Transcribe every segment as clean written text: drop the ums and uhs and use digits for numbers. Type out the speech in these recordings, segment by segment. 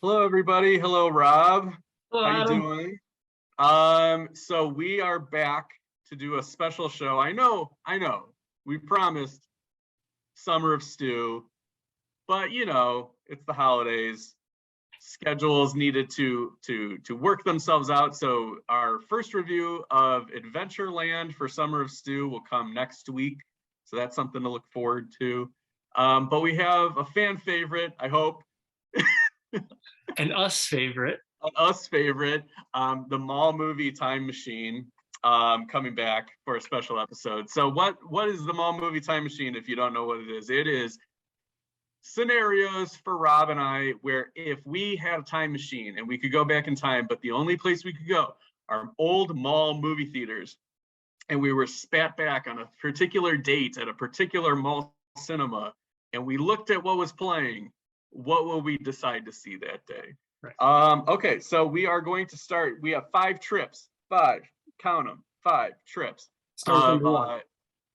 Hello, everybody. Hello, Rob. Hello, How you Adam. doing? So we are back to do a special show. I know. We promised Summer of Stew, but it's the holidays. Schedules needed to work themselves out. So our first review of Adventureland for Summer of Stew will come next week. So that's something to look forward to. But we have a fan favorite, I hope. And us favorite. The mall movie Time Machine, coming back for a special episode. So what is the mall movie Time Machine? If you don't know what it is scenarios for Rob and I where if we had a time machine and we could go back in time, but the only place we could go are old mall movie theaters, and we were spat back on a particular date at a particular mall cinema, and we looked at what was playing, what will we decide to see that day? Right. Okay, so we are going to start. We have 5 trips. 5, count them. 5 trips. Start with number one.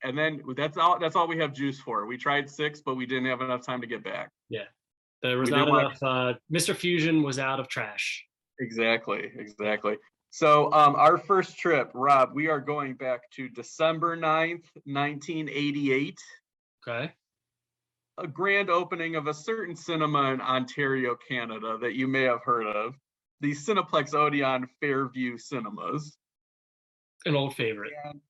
And then that's all we have juice for. We tried 6, but we didn't have enough time to get back. Yeah. There was not enough. Mr. Fusion was out of trash. Exactly. So our first trip, Rob, we are going back to December 9th, 1988. Okay. A grand opening of a certain cinema in Ontario, Canada, that you may have heard of, the Cineplex Odeon Fairview Cinemas. An old favorite. And,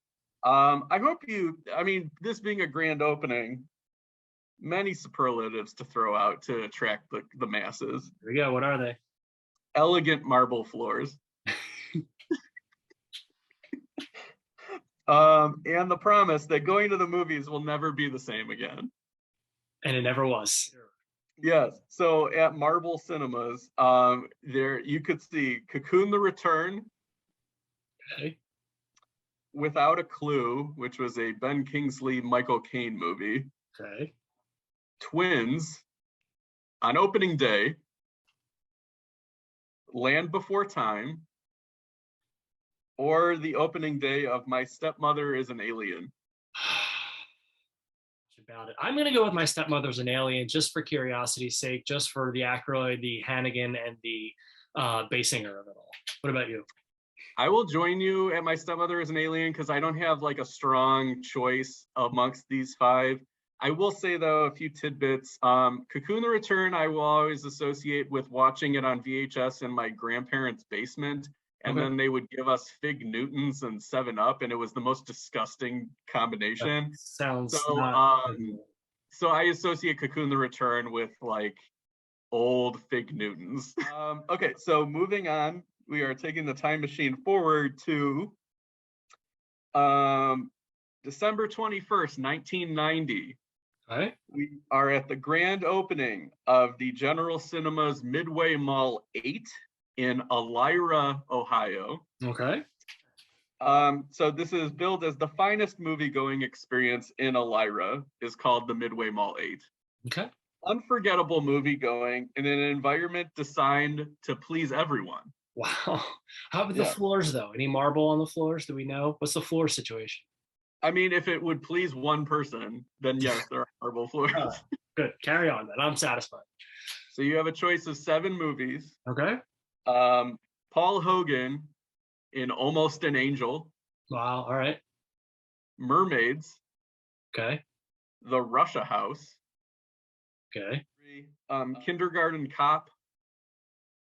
this being a grand opening, many superlatives to throw out to attract the masses. Here we go. What are they? Elegant marble floors. And the promise that going to the movies will never be the same again. And it never was. Yes. So at Marble Cinemas, there you could see Cocoon the Return. Okay. Without a Clue, which was a Ben Kingsley, Michael Caine movie. Okay. Twins, on opening day. Land Before Time, or the opening day of My Stepmother is an Alien. About it. I'm going to go with My Stepmother's an Alien, just for curiosity's sake, just for the Aykroyd, the Hannigan, and the Basinger of it all. What about you? I will join you at My Stepmother is an Alien because I don't have like a strong choice amongst these 5. I will say, though, a few tidbits. Cocoon the Return, I will always associate with watching it on VHS in my grandparents' basement. And then they would give us Fig Newtons and 7-Up, and it was the most disgusting combination. That sounds so I associate Cocoon the Return with like old Fig Newtons. Okay, so moving on, we are taking the time machine forward to December 21st, 1990. Okay. We are at the grand opening of the General Cinemas Midway Mall 8 in Elmira, Ohio. Okay. So this is billed as the finest movie-going experience in Elmira, is called the Midway Mall 8. Okay. Unforgettable movie-going in an environment designed to please everyone. Wow. How about the floors, though? Any marble on the floors? Do we know? What's the floor situation? I mean, if it would please one person, then yes, there are marble floors. Good. Carry on, then. I'm satisfied. So you have a choice of 7 movies. Okay. Paul Hogan in Almost an Angel. Wow. All right. Mermaids. Okay. The Russia House. Okay. Kindergarten Cop.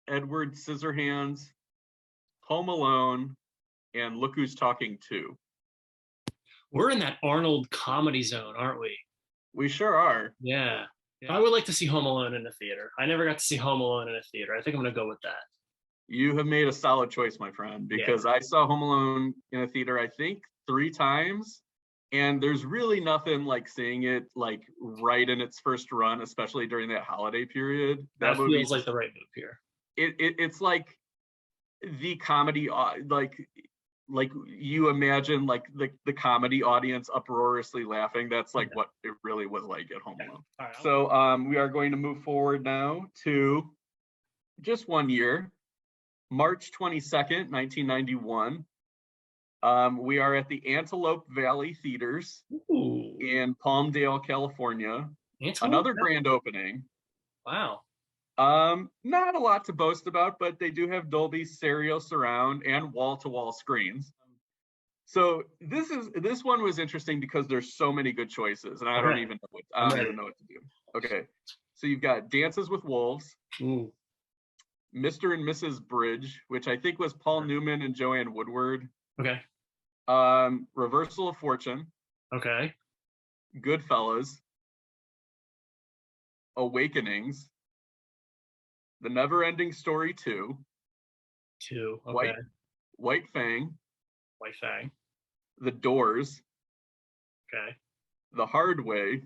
Edward Scissorhands. Home Alone. And Look Who's Talking 2. We're in that Arnold comedy zone, aren't we? We sure are. Yeah. I would like to see Home Alone in a theater. I never got to see Home Alone in a theater. I think I'm going to go with that. You have made a solid choice, my friend, because I saw Home Alone in a theater, I think 3 times. And there's really nothing like seeing it like right in its first run, especially during that holiday period. That feels like the right move here. It's like the comedy, like you imagine like the comedy audience uproariously laughing. That's like what it really was like at Home Alone. Right, so we are going to move forward now to just 1 year, March 22nd, 1991. We are at the Antelope Valley Theaters in Palmdale, California. Another grand opening. Wow. Not a lot to boast about, but they do have Dolby Stereo Surround and wall-to-wall screens. So this one was interesting because there's so many good choices, and I don't even know what to do. Okay, so you've got Dances with Wolves, Ooh. Mr. and Mrs. Bridge, which I think was Paul Newman and Joanne Woodward. Okay. Reversal of Fortune. Okay. Goodfellas. Awakenings. The Never-Ending Story 2. 2. Okay. White Fang. White Fang. The Doors. Okay. The Hard Way.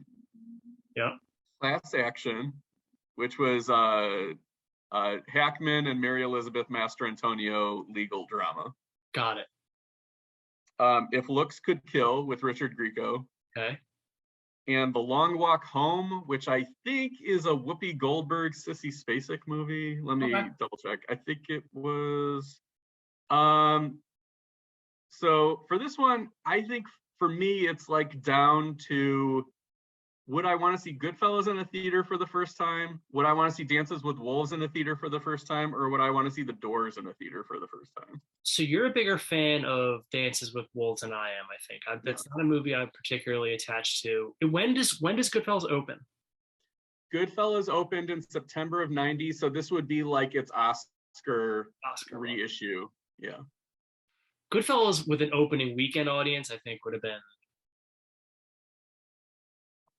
Yep. Class Action, which was Hackman and Mary Elizabeth Mastrantonio legal drama. Got it. If Looks Could Kill with Richard Grieco. Okay. And The Long Walk Home, which I think is a Whoopi Goldberg, Sissy Spacek movie. Let me double check. I think it was. So for this one, I think for me, it's like down to, would I want to see Goodfellas in a theater for the first time? Would I want to see Dances with Wolves in a theater for the first time? Or would I want to see The Doors in a theater for the first time? So you're a bigger fan of Dances with Wolves than I am, I think. That's not a movie I'm particularly attached to. When does Goodfellas open? Goodfellas opened in September of '90, so this would be like its Oscar reissue. Yeah. Goodfellas with an opening weekend audience, I think, would have been.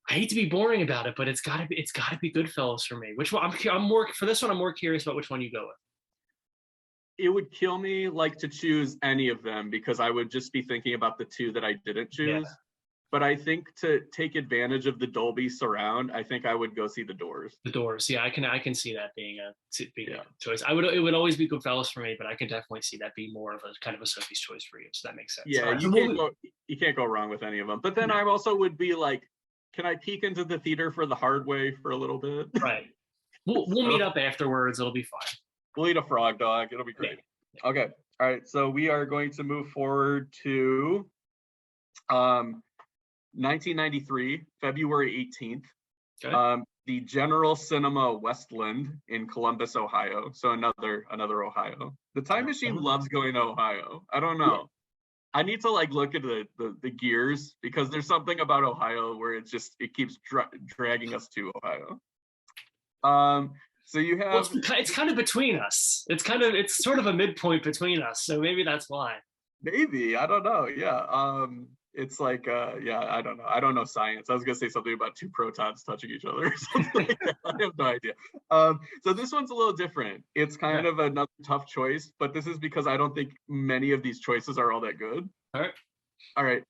I hate to be boring about it, but it's gotta be Goodfellas for me. Which one? I'm more for this one. I'm more curious about which one you go with. It would kill me like to choose any of them because I would just be thinking about the two that I didn't choose. Yeah. But I think to take advantage of the Dolby surround, I think I would go see The Doors. The Doors, yeah, I can see that being a choice. It would always be Goodfellas for me, but I can definitely see that being more of a kind of a Sophie's choice for you. So that makes sense. Yeah, you can't go wrong with any of them. But then I also would be like, can I peek into the theater for The Hard Way for a little bit? Right. We'll meet up afterwards. It'll be fine. We'll eat a frog dog. It'll be great. Yeah. Okay. All right. So we are going to move forward to 1993, February 18th. Okay. The General Cinema Westland in Columbus, Ohio. So another Ohio. The Time Machine loves going to Ohio. I don't know. Yeah. I need to like look at the gears because there's something about Ohio where it keeps dragging us to Ohio. So you have. Well, it's kind of between us. It's sort of a midpoint between us. So maybe that's why. Maybe, I don't know. Yeah. It's like I don't know. I don't know science. I was gonna say something about two protons touching each other or something like that. I have no idea. So this one's a little different. It's kind of another tough choice, but this is because I don't think many of these choices are all that good. All right.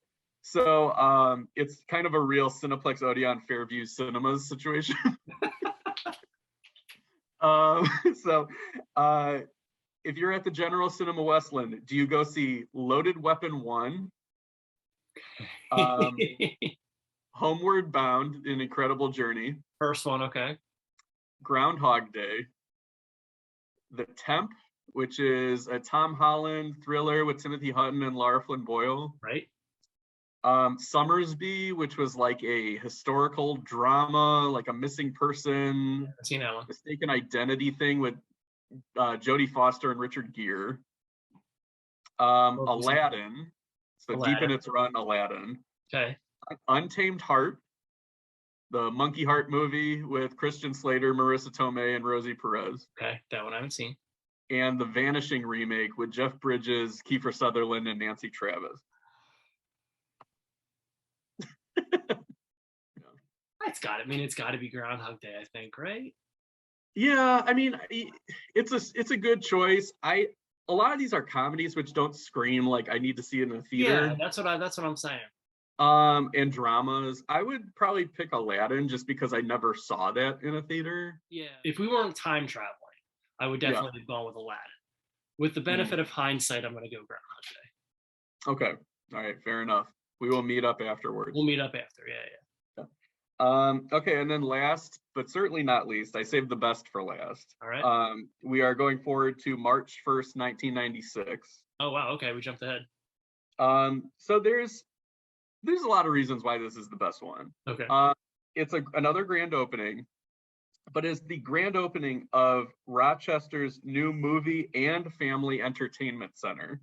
So it's kind of a real Cineplex Odeon Fairview Cinemas situation. So if you're at the General Cinema Westland, do you go see Loaded Weapon 1? Homeward Bound, An Incredible Journey. First one, okay. Groundhog Day. The Temp, which is a Tom Holland thriller with Timothy Hutton and Lara Flynn Boyle. Right. Summersby, which was like a historical drama, like a missing person, I've seen that one. Mistaken identity thing with Jodie Foster and Richard Gere. Aladdin. So deep in its run, Aladdin. Okay. Untamed Heart, the Monkey Heart movie with Christian Slater, Marissa Tomei, and Rosie Perez. Okay, that one I haven't seen. And The Vanishing remake with Jeff Bridges, Kiefer Sutherland, and Nancy Travis. It's got to be Groundhog Day, I think, right? Yeah, I mean, it's a good choice. A lot of these are comedies which don't scream like I need to see it in a theater. Yeah, that's what I'm saying. And dramas. I would probably pick Aladdin just because I never saw that in a theater. Yeah. If we weren't time traveling, I would definitely go with Aladdin. With the benefit of hindsight, I'm going to go Groundhog Day. Okay. All right. Fair enough. We will meet up afterwards. We'll meet up after. Yeah. Okay, and then last, but certainly not least, I saved the best for last. All right. We are going forward to March 1st, 1996. Oh, wow. Okay, we jumped ahead. So there's a lot of reasons why this is the best one. Okay. It's another grand opening. but is the grand opening of Rochester's new movie and family entertainment center.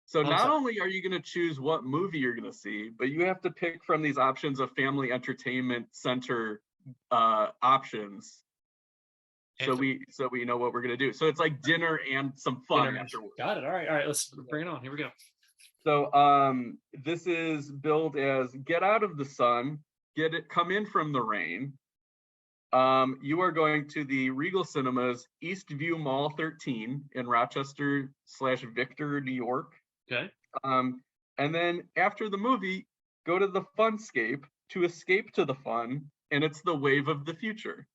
So not only are you going to choose what movie you're going to see, but you have to pick from these options of family entertainment center options. So we know what we're going to do. So it's like dinner and some fun afterwards. Got it. All right. Let's bring it on. Here we go. So this is billed as get out of the sun, come in from the rain. You are going to the Regal Cinemas Eastview Mall 13 in Rochester/Victor, New York. Okay. And then after the movie, go to the Funscape to escape to the fun, and it's the wave of the future.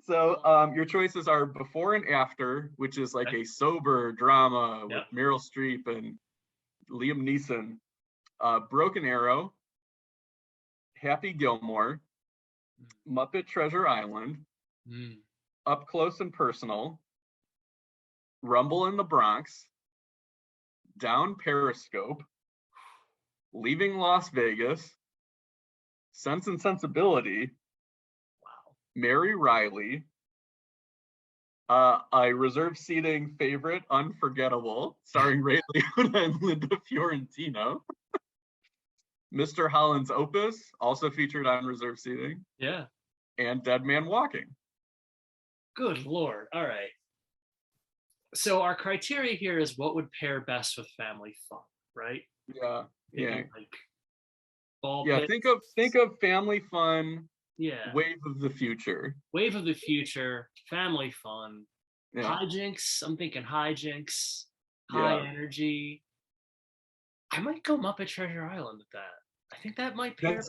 So your choices are before and after, which is like a sober drama with Meryl Streep and Liam Neeson. Broken Arrow, Happy Gilmore, Muppet Treasure Island, Up Close and Personal, Rumble in the Bronx, Down Periscope, Leaving Las Vegas, Sense and Sensibility, Mary Riley, a reserved seating favorite, Unforgettable, starring Ray Liotta and Linda Fiorentino, Mr. Holland's Opus, also featured on reserved seating. Yeah. And Dead Man Walking. Good Lord. All right. So our criteria here is what would pair best with family fun, right? Yeah. Yeah. Like ball yeah. pits. Think of family fun. Yeah. Wave of the future. Wave of the future. Family fun. Yeah. Hijinks. I'm thinking hijinks. High energy. I might go Muppet Treasure Island with that. I think that might pair.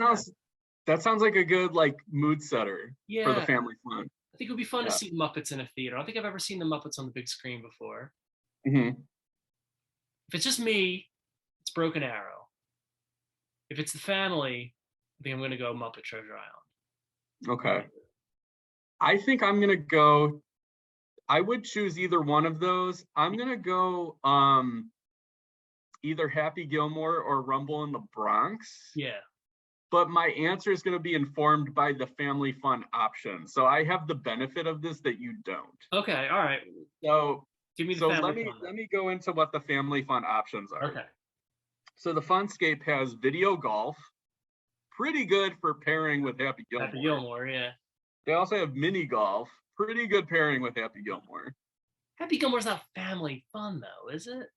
That sounds like a good mood setter for the family fun. I think it would be fun to see Muppets in a theater. I don't think I've ever seen the Muppets on the big screen before. Mm-hmm. If it's just me, it's Broken Arrow. If it's the family, I think I'm going to go Muppet Treasure Island. Okay. I think I'm going to go. I would choose either one of those. I'm going to go either Happy Gilmore or Rumble in the Bronx. Yeah. But my answer is going to be informed by the family fun option. So I have the benefit of this that you don't. Okay, all right. So give me the family fun. Let me go into what the family fun options are. Okay. So the Funscape has video golf, pretty good for pairing with Happy Gilmore. Happy Gilmore, yeah. They also have mini golf, pretty good pairing with Happy Gilmore. Happy Gilmore's not family fun though, is it?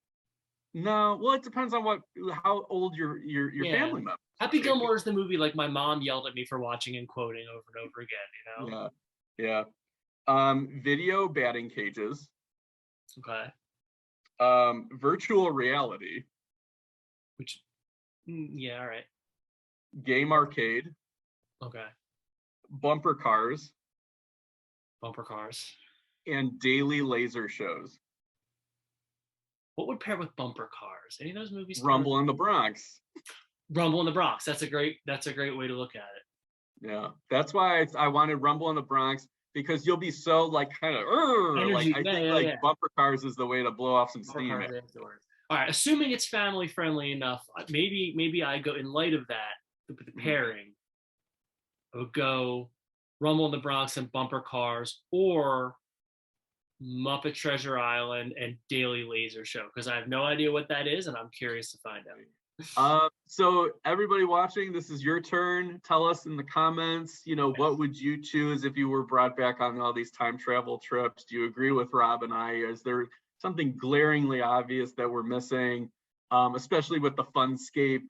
No, well, it depends on how old your family member. Happy Gilmore is the movie like my mom yelled at me for watching and quoting over and over again, you know? Yeah. Video batting cages. Okay. Virtual reality. Which, yeah, all right. Game arcade. Okay. Bumper cars. Bumper cars. And daily laser shows. What would pair with bumper cars? Any of those movies? Rumble in the Bronx. Rumble in the Bronx. That's a great way to look at it. Yeah, that's why I wanted Rumble in the Bronx, because you'll be so kind of I think bumper cars is the way to blow off some steam. All right, assuming it's family friendly enough, maybe I go in light of that, the pairing. I would go Rumble in the Bronx and bumper cars, or Muppet Treasure Island and Daily Laser Show, because I have no idea what that is and I'm curious to find out. So everybody watching, this is your turn. Tell us in the comments, what would you choose if you were brought back on all these time travel trips? Do you agree with Rob and I? Is there something glaringly obvious that we're missing, especially with the Funscape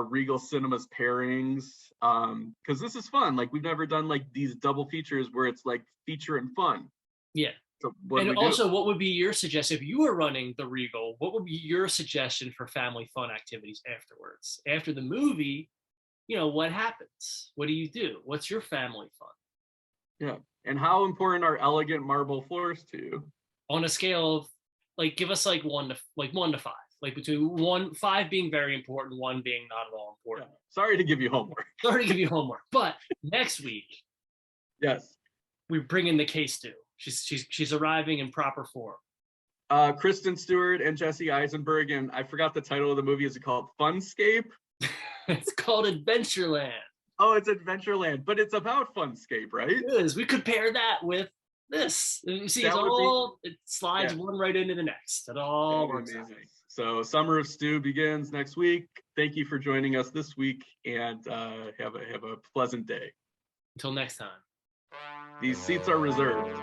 Regal Cinemas pairings? Because this is fun. We've never done these double features where it's feature and fun. Yeah. So and also, what would be your suggestion if you were running the Regal? What would be your suggestion for family fun activities afterwards? After the movie, what happens? What do you do? What's your family fun? Yeah, and how important are elegant marble floors to you? On a scale of give us 1 to 5, between 5 being very important, 1 being not at all important. Yeah. Sorry to give you homework. But next week, yes, we bring in the case due. She's arriving in proper form. Kristen Stewart and Jesse Eisenberg, and I forgot the title of the movie. Is it called Funscape? It's called Adventureland. Oh, it's Adventureland, but it's about Funscape, right? It is. We could pair that with this. You see, it slides one right into the next. It all works out. So Summer of Stew begins next week. Thank you for joining us this week, and have a pleasant day. Until next time. These seats are reserved.